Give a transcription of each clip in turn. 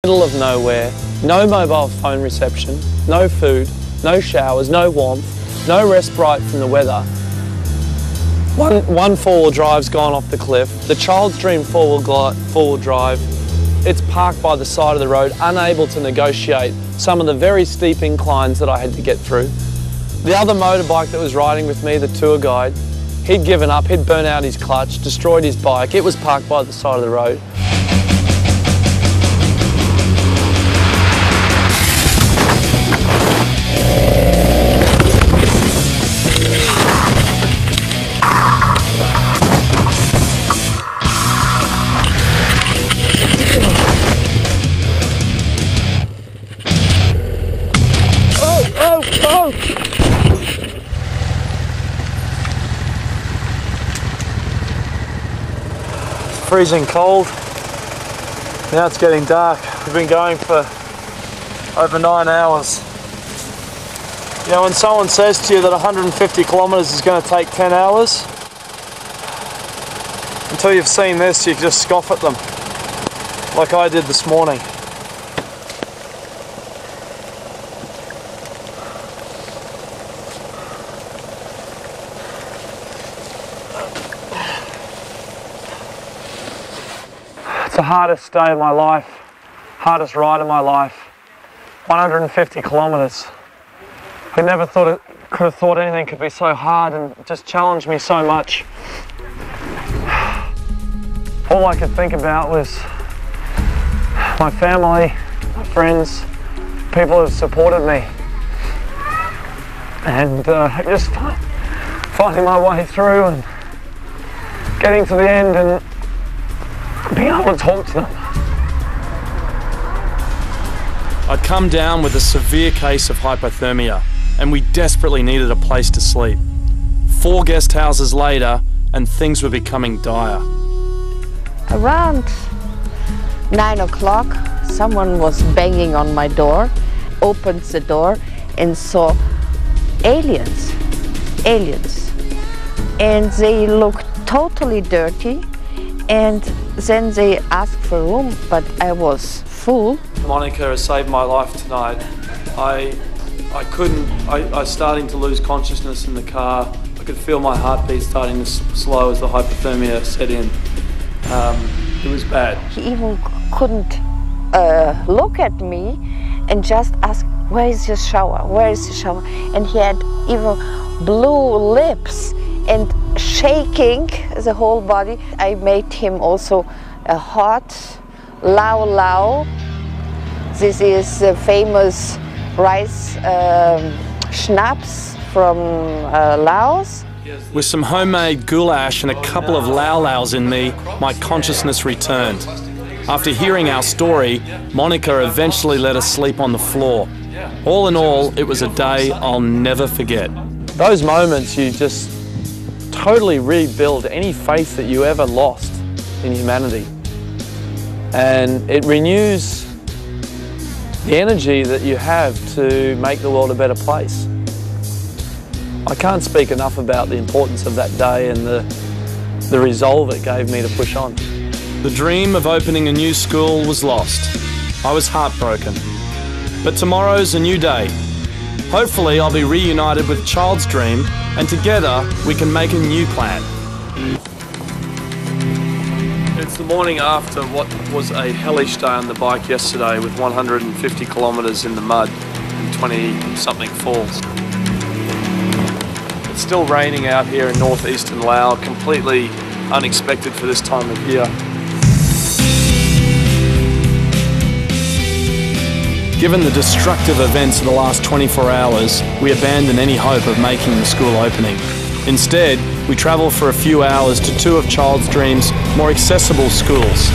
middle of nowhere, no mobile phone reception, no food, no showers, no warmth, no respite from the weather. One four-wheel drive's gone off the cliff. The Child's Dream four-wheel drive, it's parked by the side of the road, unable to negotiate some of the very steep inclines that I had to get through. The other motorbike that was riding with me, the tour guide, he'd given up, he'd burnt out his clutch, destroyed his bike. It was parked by the side of the road. Freezing cold. Now it's getting dark. We've been going for over 9 hours. You know, when someone says to you that 150 kilometers is going to take 10 hours, until you've seen this, you just scoff at them, like I did this morning. The hardest day of my life, hardest ride of my life, 150 kilometers. I never could have thought anything could be so hard and just challenged me so much. All I could think about was my family, my friends, people who have supported me, and just finding my way through and getting to the end and being able to talk to them. I'd come down with a severe case of hypothermia, and we desperately needed a place to sleep. 4 guest houses later, and things were becoming dire. Around 9 o'clock, someone was banging on my door, opened the door and saw aliens. And they looked totally dirty. And then they asked for room, but I was full. Monica has saved my life tonight. I starting to lose consciousness in the car. I could feel my heartbeat starting to slow as the hypothermia set in. It was bad. He even couldn't look at me and just ask, where is your shower? Where is the shower? And he had even blue lips and shaking the whole body. I made him also a hot Lao Lao. This is the famous rice schnapps from Laos. With some homemade goulash and a couple of Lao Laos in me, my consciousness returned. After hearing our story, Monica eventually let us sleep on the floor. All in all, it was a day I'll never forget. Those moments, you just totally rebuild any faith that you ever lost in humanity. And it renews the energy that you have to make the world a better place. I can't speak enough about the importance of that day and the resolve it gave me to push on. The dream of opening a new school was lost. I was heartbroken. But tomorrow's a new day. Hopefully I'll be reunited with Child's Dream, and together we can make a new plan. It's the morning after what was a hellish day on the bike yesterday with 150 kilometers in the mud and 20-something falls. It's still raining out here in northeastern Laos, completely unexpected for this time of year. Given the destructive events of the last 24 hours, we abandoned any hope of making the school opening. Instead, we travelled for a few hours to 2 of Child's Dream's more accessible schools.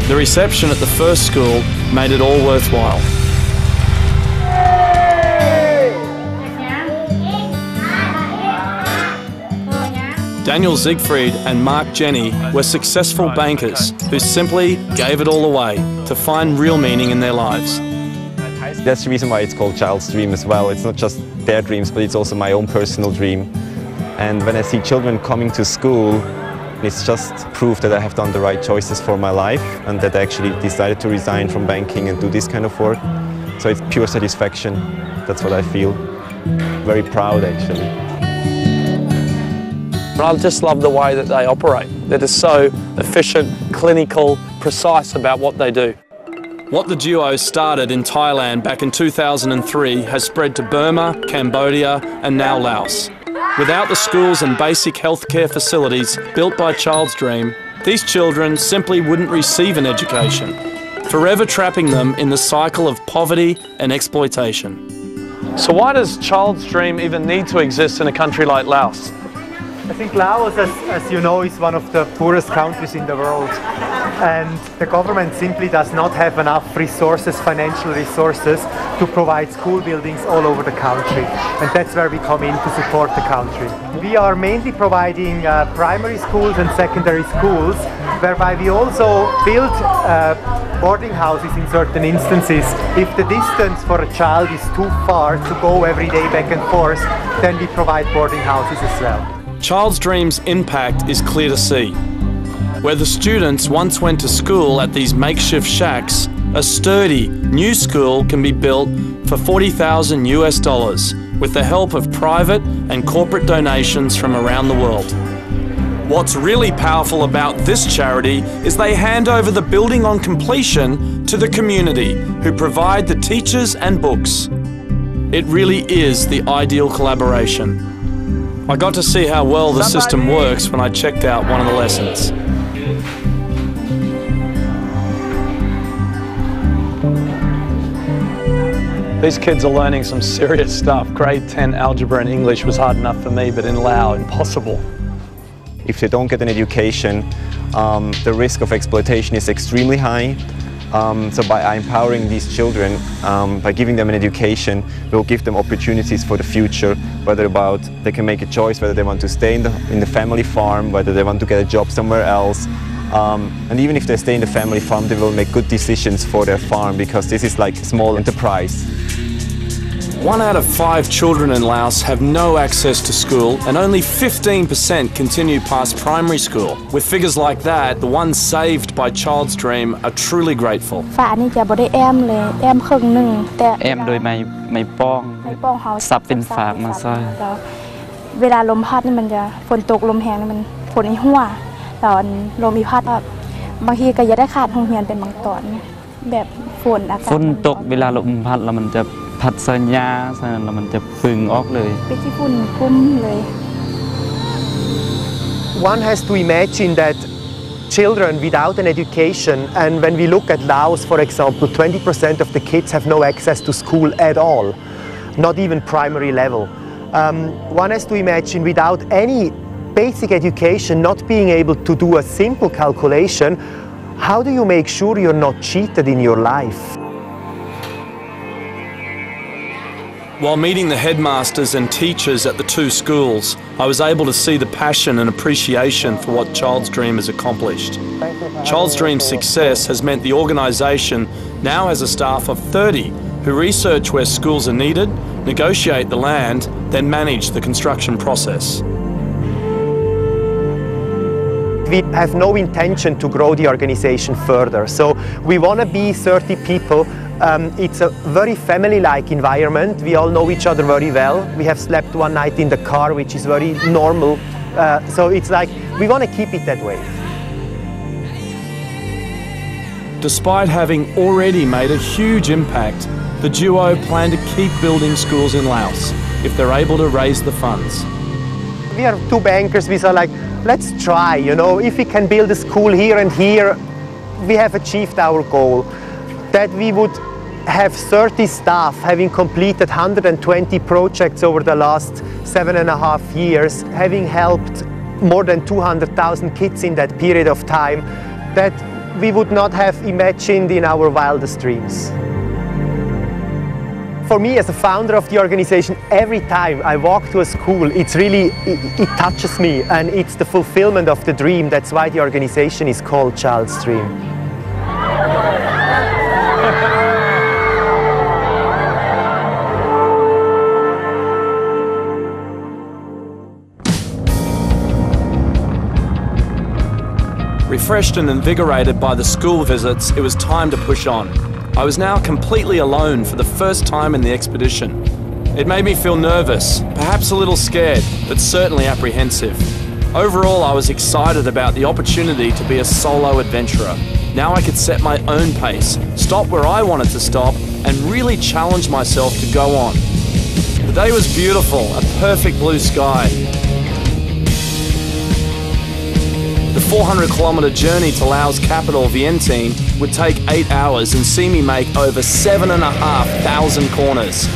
The reception at the first school made it all worthwhile. Daniel Siegfried and Mark Jenny were successful bankers who simply gave it all away to find real meaning in their lives. That's the reason why it's called Child's Dream as well. It's not just their dreams, but it's also my own personal dream. And when I see children coming to school, It's just proof that I have done the right choices for my life and that I actually decided to resign from banking and do this kind of work. So it's pure satisfaction. That's what I feel. Very proud, actually. I just love the way that they operate. They're just so efficient, clinical, precise about what they do. What the duo started in Thailand back in 2003 has spread to Burma, Cambodia and now Laos. Without the schools and basic healthcare facilities built by Child's Dream, these children simply wouldn't receive an education, forever trapping them in the cycle of poverty and exploitation. So why does Child's Dream even need to exist in a country like Laos? I think Laos, as you know, is one of the poorest countries in the world, and the government simply does not have enough resources, financial resources, to provide school buildings all over the country, and that's where we come in to support the country. We are mainly providing primary schools and secondary schools, whereby we also build boarding houses in certain instances. If the distance for a child is too far to go every day back and forth, then we provide boarding houses as well. Child's Dream's impact is clear to see. Where the students once went to school at these makeshift shacks, a sturdy new school can be built for $40,000 US with the help of private and corporate donations from around the world. What's really powerful about this charity is they hand over the building on completion to the community, who provide the teachers and books. It really is the ideal collaboration. I got to see how well the system works when I checked out one of the lessons. These kids are learning some serious stuff. Grade 10 algebra and English was hard enough for me, but in Laos, impossible. If they don't get an education, the risk of exploitation is extremely high. So by empowering these children, by giving them an education, we'll give them opportunities for the future, whether they can make a choice whether they want to stay in the family farm, whether they want to get a job somewhere else. And even if they stay in the family farm, they will make good decisions for their farm, because this is like a small enterprise. 1 out of 5 children in Laos have no access to school, and only 15% continue past primary school. With figures like that, the ones saved by Child's Dream are truly grateful. ฝานี่จะบ่ได้แอมเลยแอมครึ่งหนึ่งแต่ แอมโดยไม่ป้องซับเป็นฝากมาใส่ เวลาลมพัดนี่มันจะฝนตกลมแรงนี่มันฝนในหัวตอนลมมีพัดบางทีก็จะได้ขาดโรงเรียนเป็นบางตอนแบบฝนอากาศ ฝนตกเวลาลมพัดแล้วมันจะพัดสัญญาแล้วมันจะปึงออกเลย เป็นที่ฝุ่นคุ้มเลย One has to imagine that children without an education, and when we look at Laos, for example, 20% of the kids have no access to school at all, not even primary level. One has to imagine without any basic education, not being able to do a simple calculation, how do you make sure you're not cheated in your life? While meeting the headmasters and teachers at the 2 schools, I was able to see the passion and appreciation for what Child's Dream has accomplished. Child's Dream's success has meant the organisation now has a staff of 30 who research where schools are needed, negotiate the land, then manage the construction process. We have no intention to grow the organisation further, so we want to be 30 people. It's a very family-like environment. We all know each other very well. We have slept one night in the car, which is very normal. So it's like, we want to keep it that way. Despite having already made a huge impact, the duo plan to keep building schools in Laos if they're able to raise the funds. We are 2 bankers. We are like, let's try, you know, if we can build a school here and here, we have achieved our goal. That we would have 30 staff having completed 120 projects over the last 7.5 years, having helped more than 200,000 kids in that period of time, that we would not have imagined in our wildest dreams. For me, as a founder of the organization, every time I walk to a school, it touches me, and it's the fulfillment of the dream. That's why the organization is called Child's Dream. refreshed and invigorated by the school visits, it was time to push on. I was now completely alone for the first time in the expedition. It made me feel nervous, perhaps a little scared, but certainly apprehensive. Overall, I was excited about the opportunity to be a solo adventurer. Now I could set my own pace, stop where I wanted to stop, and really challenge myself to go on. The day was beautiful, a perfect blue sky. The 400-kilometre journey to Laos' capital, Vientiane, would take 8 hours and see me make over 7,500 corners.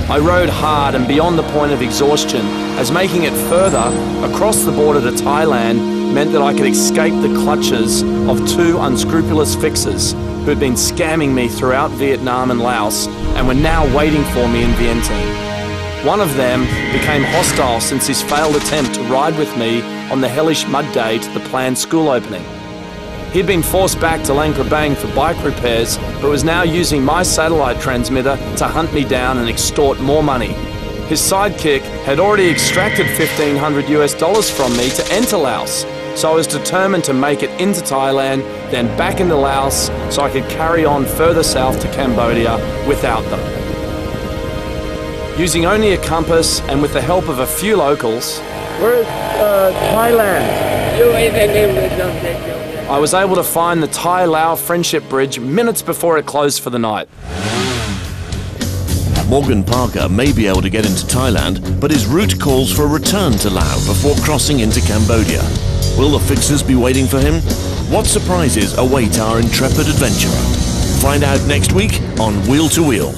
I rode hard and beyond the point of exhaustion, as making it further, across the border to Thailand, meant that I could escape the clutches of two unscrupulous fixers who had been scamming me throughout Vietnam and Laos and were now waiting for me in Vientiane. One of them became hostile since his failed attempt to ride with me on the hellish mud day to the planned school opening. He'd been forced back to Luang Prabang for bike repairs, but was now using my satellite transmitter to hunt me down and extort more money. His sidekick had already extracted $1,500 from me to enter Laos, so I was determined to make it into Thailand, then back into Laos, so I could carry on further south to Cambodia without them. Using only a compass and with the help of a few locals, Where's Thailand? I was able to find the Thai-Lao Friendship Bridge minutes before it closed for the night. Morgan Parker may be able to get into Thailand, but his route calls for a return to Laos before crossing into Cambodia. Will the fixers be waiting for him? What surprises await our intrepid adventurer? Find out next week on Wheel to Wheel.